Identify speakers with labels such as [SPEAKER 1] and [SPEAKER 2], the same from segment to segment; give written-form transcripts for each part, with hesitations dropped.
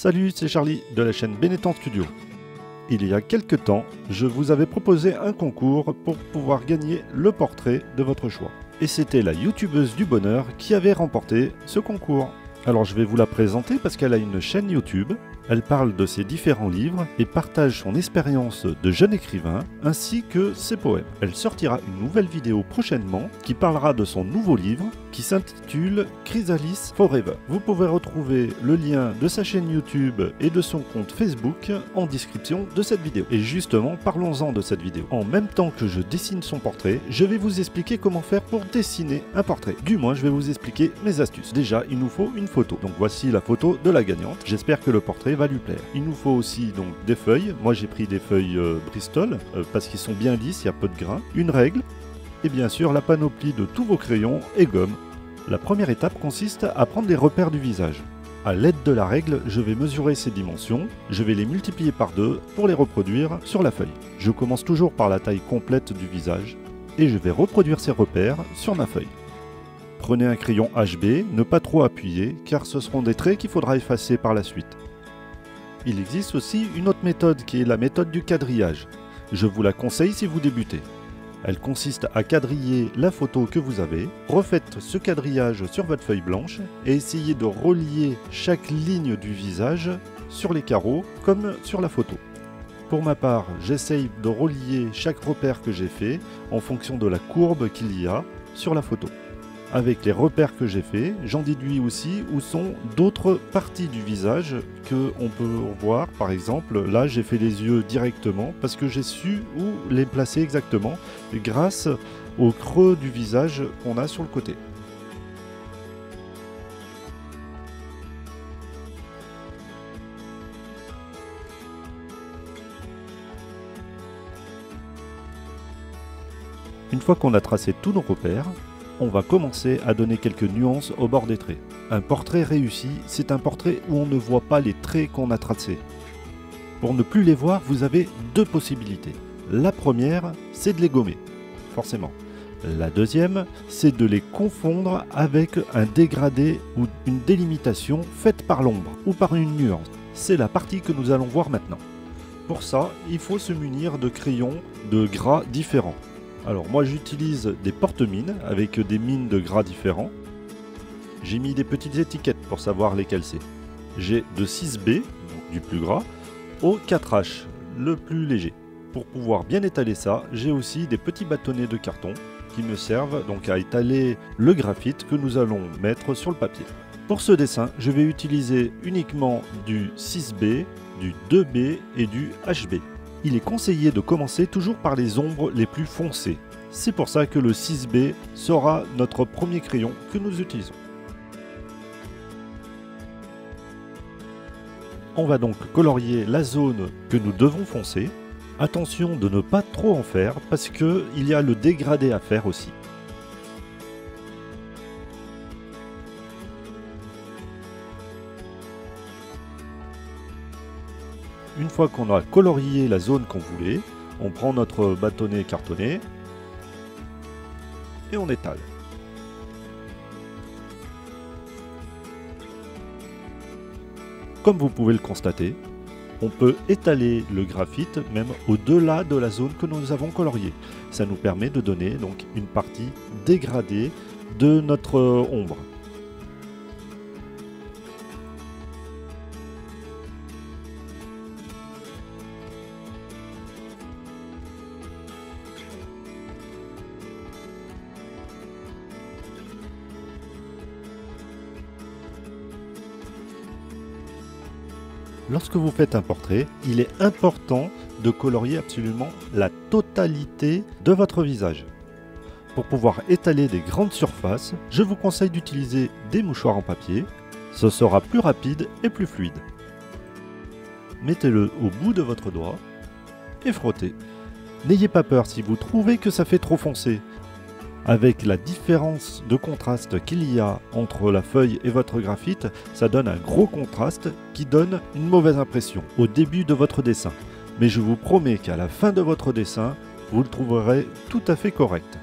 [SPEAKER 1] Salut, c'est Charlie de la chaîne Benetton Studio. Il y a quelques temps, je vous avais proposé un concours pour pouvoir gagner le portrait de votre choix. Et c'était la youtubeuse du bonheur qui avait remporté ce concours. Alors je vais vous la présenter parce qu'elle a une chaîne YouTube. Elle parle de ses différents livres et partage son expérience de jeune écrivain ainsi que ses poèmes. Elle sortira une nouvelle vidéo prochainement qui parlera de son nouveau livre qui s'intitule Chrysalis Forever. Vous pouvez retrouver le lien de sa chaîne YouTube et de son compte Facebook en description de cette vidéo. Et justement, parlons-en de cette vidéo. En même temps que je dessine son portrait, je vais vous expliquer comment faire pour dessiner un portrait. Du moins, je vais vous expliquer mes astuces. Déjà, il nous faut une photo. Donc voici la photo de la gagnante. J'espère que le portrait va lui plaire. Il nous faut aussi donc des feuilles. Moi j'ai pris des feuilles Bristol parce qu'ils sont bien lisses, il y a peu de grains. Une règle et bien sûr la panoplie de tous vos crayons et gomme. La première étape consiste à prendre les repères du visage. À l'aide de la règle, je vais mesurer ces dimensions, je vais les multiplier par 2 pour les reproduire sur la feuille. Je commence toujours par la taille complète du visage et je vais reproduire ces repères sur ma feuille. Prenez un crayon HB, ne pas trop appuyer car ce seront des traits qu'il faudra effacer par la suite. Il existe aussi une autre méthode qui est la méthode du quadrillage. Je vous la conseille si vous débutez. Elle consiste à quadriller la photo que vous avez. Refaites ce quadrillage sur votre feuille blanche et essayez de relier chaque ligne du visage sur les carreaux comme sur la photo. Pour ma part, j'essaye de relier chaque repère que j'ai fait en fonction de la courbe qu'il y a sur la photo. Avec les repères que j'ai faits, j'en déduis aussi où sont d'autres parties du visage qu'on peut voir. Par exemple, là j'ai fait les yeux directement parce que j'ai su où les placer exactement grâce au creux du visage qu'on a sur le côté. Une fois qu'on a tracé tous nos repères, on va commencer à donner quelques nuances au bord des traits. Un portrait réussi, c'est un portrait où on ne voit pas les traits qu'on a tracés. Pour ne plus les voir, vous avez deux possibilités. La première, c'est de les gommer, forcément. La deuxième, c'est de les confondre avec un dégradé ou une délimitation faite par l'ombre ou par une nuance. C'est la partie que nous allons voir maintenant. Pour ça, il faut se munir de crayons de gras différents. Alors moi j'utilise des porte-mines avec des mines de gras différents. J'ai mis des petites étiquettes pour savoir lesquelles c'est. J'ai de 6B, du plus gras, au 4H, le plus léger. Pour pouvoir bien étaler ça, j'ai aussi des petits bâtonnets de carton qui me servent donc à étaler le graphite que nous allons mettre sur le papier. Pour ce dessin, je vais utiliser uniquement du 6B, du 2B et du HB. Il est conseillé de commencer toujours par les ombres les plus foncées. C'est pour ça que le 6B sera notre premier crayon que nous utilisons. On va donc colorier la zone que nous devons foncer. Attention de ne pas trop en faire parce qu'il y a le dégradé à faire aussi. Une fois qu'on a colorié la zone qu'on voulait, on prend notre bâtonnet cartonné et on étale. Comme vous pouvez le constater, on peut étaler le graphite même au-delà de la zone que nous avons coloriée. Ça nous permet de donner donc une partie dégradée de notre ombre. Lorsque vous faites un portrait, il est important de colorier absolument la totalité de votre visage. Pour pouvoir étaler des grandes surfaces, je vous conseille d'utiliser des mouchoirs en papier. Ce sera plus rapide et plus fluide. Mettez-le au bout de votre doigt et frottez. N'ayez pas peur si vous trouvez que ça fait trop foncé. Avec la différence de contraste qu'il y a entre la feuille et votre graphite, ça donne un gros contraste qui donne une mauvaise impression au début de votre dessin. Mais je vous promets qu'à la fin de votre dessin, vous le trouverez tout à fait correct.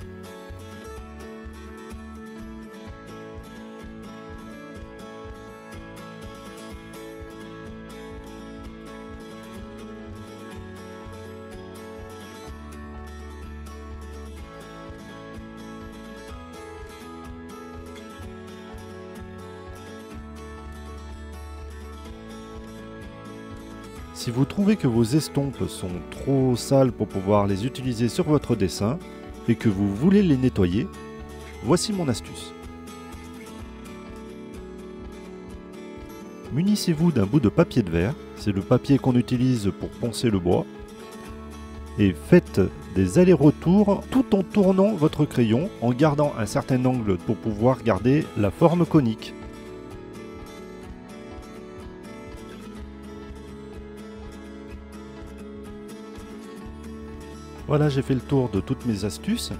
[SPEAKER 1] Si vous trouvez que vos estompes sont trop sales pour pouvoir les utiliser sur votre dessin et que vous voulez les nettoyer, voici mon astuce. Munissez-vous d'un bout de papier de verre, c'est le papier qu'on utilise pour poncer le bois, et faites des allers-retours tout en tournant votre crayon en gardant un certain angle pour pouvoir garder la forme conique. Voilà, j'ai fait le tour de toutes mes astuces.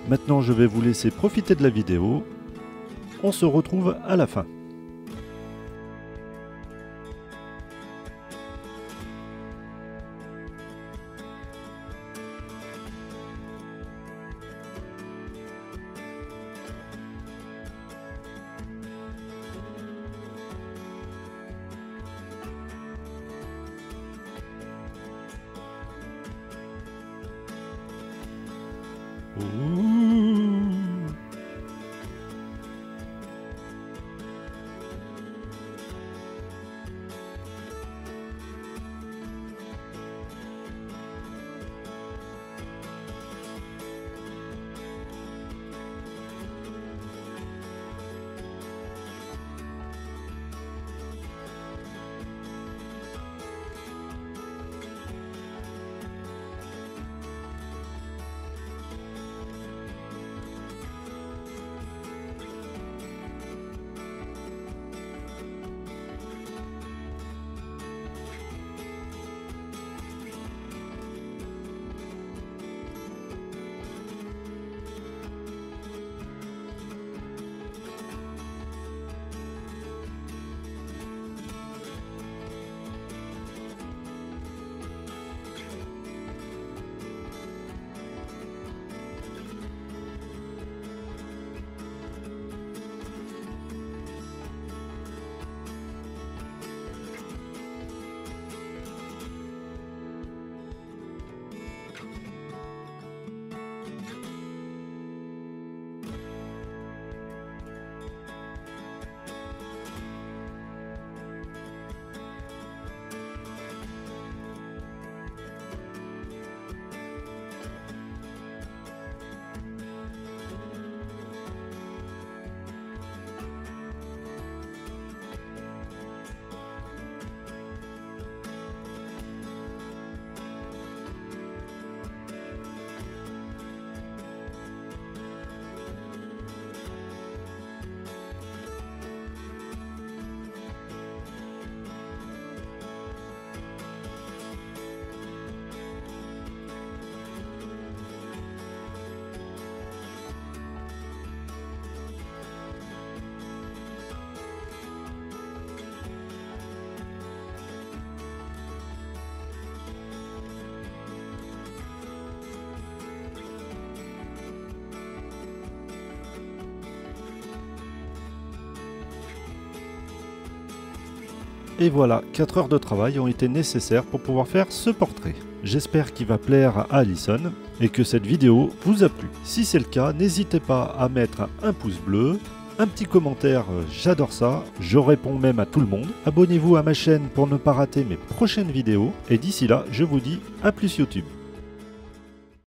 [SPEAKER 1] Maintenant, je vais vous laisser profiter de la vidéo. On se retrouve à la fin. Ouh. Et voilà, 4 heures de travail ont été nécessaires pour pouvoir faire ce portrait. J'espère qu'il va plaire à Alison et que cette vidéo vous a plu. Si c'est le cas, n'hésitez pas à mettre un pouce bleu, un petit commentaire, j'adore ça, je réponds même à tout le monde. Abonnez-vous à ma chaîne pour ne pas rater mes prochaines vidéos et d'ici là, je vous dis à plus YouTube.